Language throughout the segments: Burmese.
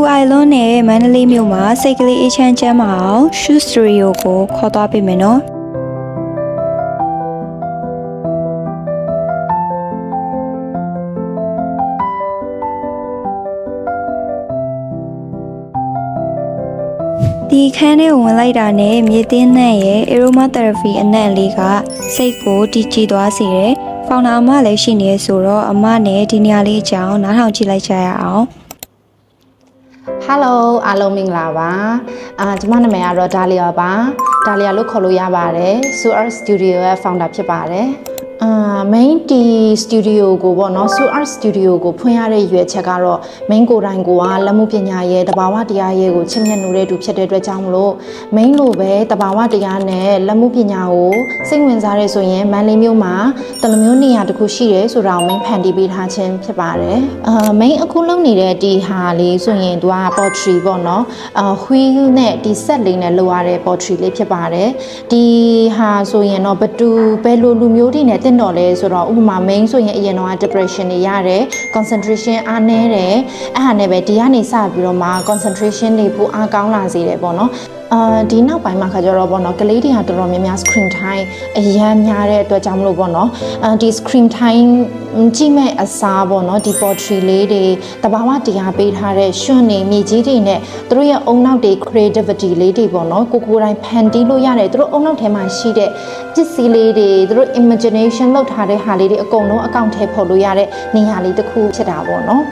ပူအိုင်လွန်းနဲ့မန္တလေးမြို့မှာစိတ်ကလေးအေးချမ်းချမ်းမအောင် Shoe Studio ကိုခေါ်သွားပေးမယ်နော်ဒီခန်းထဲကိုဝင်လိုက်တာနဲ့မြေသင်းနှံ့ရဲ့ aromatherapy အနံ့လေးကစိတ်ကိုတည်ကြည်သွားစေတယ်။ဖောင်နာအမလည်းရှိနေဆိုတော့အမနဲ့ဒီနေရာလေးအကြောင်းနားထောင်ကြည့်လိုက်ကြရအောင်။ Hello အားလုံးမင်္ဂလာပါကျမနာမည်ကတော့ Dahlia ပါဒါလီယာလို့ခေါ်လို့ရပါတယ် Shoe Art Studio ရဲ့ founder ဖြစ်ပါတယ်main studio ကိုပေါ့နော် Shoe Art Studio ကိုဖွင့်ရတဲ့ရွယ်ချက်ကတော့ main ကိုယ်တိုင်ကလက်မှုပညာရဲ့တဘာဝတရားရဲ့ကိုချစ်မြတ်နိုးတဲ့သူဖြစ်တဲ့အတွက်ကြောင့်မလို့ main လိုပဲတဘာဝတရားနဲ့လက်မှုပညာကိုစိတ်ဝင်စားရဲဆိုရင်မန္တလေးမြို့မှာတလူမျိုးနေရာတစ်ခုရှိတယ်ဆိုတာကို main ဖန်တီးပေးထားခြင်းဖြစ်ပါတယ်main အခုလုပ်နေတဲ့ဒီဟာလေးဆိုရင်သူက pottery ပေါ့နော်wheel နဲ့ဒီ set လေးနဲ့လုပ်ရတဲ့ pottery လေးဖြစ်ပါတယ်ဒီဟာဆိုရင်တော့ဘယ်လိုလူမျိုးတွေနဲ့တော့လဲဆိုတော့ဥပမာ main ဆိုရင်အရင်တော့ depression တွေရတယ် concentration အားနည်းတယ်အဲ့ဟာနဲ့ပဲဒီကနေစပြီးတော့မှ concentration တွေပိုအားကောင်းလာစေတယ်ပေါ့နော်ဒီနောက်ပိုင်းမှာခါကြတော့ပေါ့နော်ကလေးတွေဟာတော်တော်များများ screen time အရန်များတဲ့အတွက်ကြောင့်မလို့ပေါ့နော်ဒီ screen time ကြည့်မဲ့အစားပေါ့နော်ဒီ pottery လေးတွေတဘာဝတရားပေးထားတဲ့ရွှွန့်နေမြေကြီးတွေနဲ့သူတို့ရဲ့အုံနောက်တွေ creativity လေးတွေပေါ့နော်ကိုယ်တိုင်ဖန်တီးလို့ရတယ်သူတို့အုံနောက်ထဲမှာရှိတဲ့ပစ္စည်းလေးတွေသူတို့ imagination လောက်ထားတဲ့ဟာလေးတွေအကုန်လုံးအကောင့်ထဲပေါ်လို့ရတဲ့နေရာလေးတစ်ခုဖြစ်တာပေါ့နော်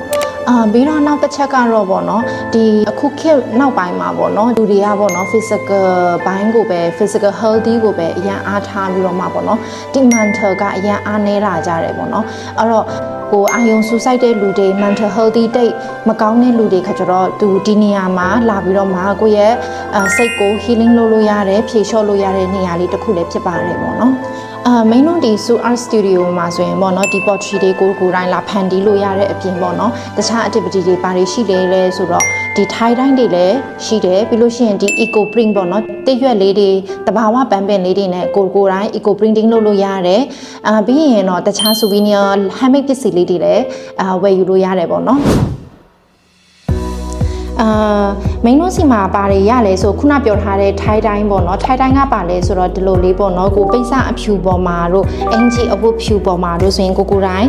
ပြီးတော့နောက်တစ်ချက်ကတော့ပေါ့နော်ဒီအခုခေတ်နောက်ပိုင်းမှာပေါ့နော်လူတွေကပေါ့နော် physical ဘိုင်းကိုပဲ physical healthy ကိုပဲအရင်အားထားပြီးတော့မှပေါ့နော်ဒီ mental ကအရင်အားနည်းလာကြတယ်ပေါ့နော်အဲ့တော့ကိုအာယုံဆူဆိုင်တဲ့လူတွေ mental healthy တိတ်မကောင်းတဲ့လူတွေခါကျတော့သူဒီနေရာမှာလာပြီးတော့မှကိုယ့်ရဲ့စိတ်ကို healing လုပ်လို့ရတယ်ဖြေလျှော့လို့ရတဲ့နေရာလေးတစ်ခုလည်းဖြစ်ပါတယ်ပေါ့နော်main တို့ဒီ Shoe Art Studio မှာဆိုရင်ပေါ့နော်ဒီ pottery တွေကိုယ်တိုင်လာဖန်တီးလို့ရတဲ့အပြင်ပေါ့နော်တခြား activity တွေဘာတွေရှိလဲဆိုတော့ဒီ tie dye တွေလည်းရှိတယ်ပြီးလို့ရှိရင်ဒီ eco print ပေါ့နော်တစ်ရွက်လေးတွေတဘာဝပန်းပင်လေးတွေနဲ့ကိုယ်တိုင် eco printing လုပ်လို့ရတယ်ပြီးရင်တော့တခြား souvenir handmade ပစ္စည်းလေးတွေလည်းဝယ်ယူလို့ရတယ်ပေါ့နော်main လို့စီမှာပါတွေရလဲဆိုခုနပြောထားတဲ့ tie dye ပေါ့နော် tie dye ကပါလဲဆိုတော့ဒီလိုလေးပေါ့နော်ကိုပိတ်စအဖြူပေါ်မှာတို့အင်ဂျီအဝတ်ဖြူပေါ်မှာတို့ဆိုရင်ကိုတိုင်း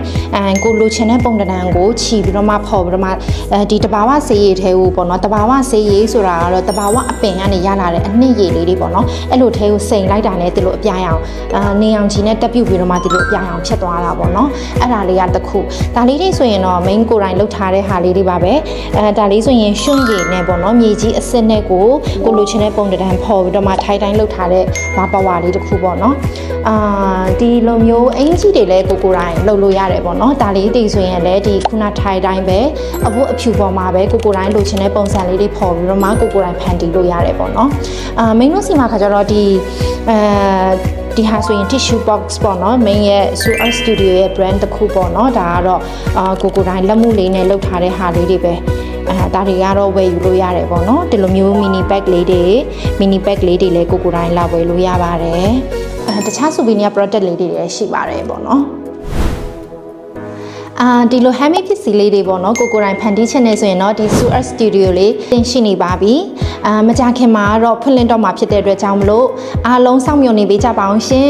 ကိုလိုချင်တဲ့ပုံတံကိုခြီပြီးတော့မှဖော်ပြီးတော့မှဒီတဘာဝဆေးရည်ထဲကိုပေါ့နော်တဘာဝဆေးရည်ဆိုတာကတော့တဘာဝအပင်ကနေရလာတဲ့အနှစ်ရည်လေးတွေပေါ့နော်အဲ့လိုထဲကိုစိန်လိုက်တာနဲ့ဒီလိုအပြားအောင်နေအောင်ချီနဲ့တက်ပြုတ်ပြီးတော့မှဒီလိုအပြားအောင်ဖြစ်သွားတာပေါ့နော်အဲ့ဒါလေးကတစ်ခုဒါလေးတွေဆိုရင်တော့ main ကိုတိုင်းလောက်ထားတဲ့ဟာလေးတွေပါပဲဒါလေးဆိုရင်ရွှွန့်ရည်နဲ့ပေါ့နော်မြေကြီးအစစ်နဲ့ကိုလိုချင်တဲ့ပုံတံဖော်ပြီးတော့မှထိုင်တိုင်းလောက်ထားတဲ့ဘာပဝါလေးတစ်ခုပေါ့နော်ဒီလိုမျိုးအင်ဂျီတွေလည်းကိုတိုင်းလုပ်လို့ရတယ်ပေါ့နော်ဒါလေးတွေဆိုရင်လည်းဒီခုနထိုင်တိုင်းပဲအဝတ်အဖြူပေါ်မှာပဲကိုတိုင်းလိုချင်တဲ့ပုံစံလေးတွေဖော်ပြီးတော့မှကိုတိုင်းဖန်တီးလို့ရတယ်ပေါ့နော်မိန်းတို့စီမှာခါကြတော့ဒီဟာဆိုရင် tissue box ပေါ့နော် main ရဲ့ Shoe Art Studio ရဲ့ brand တစ်ခုပေါ့နော်ဒါကတော့ကိုတိုင်းလက်မှုလေးနဲ့လုပ်ထားတဲ့ဟာလေးတွေပဲဒါတွေကတော့ဝယ်ယူလို့ရတယ်ပေါ့နော်ဒီလိုမျိုး mini bag လေးတွေလည်းကိုတိုင်းလာဝယ်လို့ရပါတယ်တခြား souvenir product လေးတွေလည်းရှိပါတယ်ပေါ့နော်ဒီလို handmade ပစ္စည်းလေးတွေပေါ့နော်ကိုတိုင်းဖန်တီးချင်နေဆိုရင်တော့ဒီ Shoe Art Studio လေးတင်ရှိနေပါပြီမကြခင်မှာတော့ဖွင့်လှစ်တော့မှာဖြစ်တဲ့အတွက်ကြောင့်မလို့အားလုံးစောင့်မျှော်နေပေးကြပါအောင်ရှင်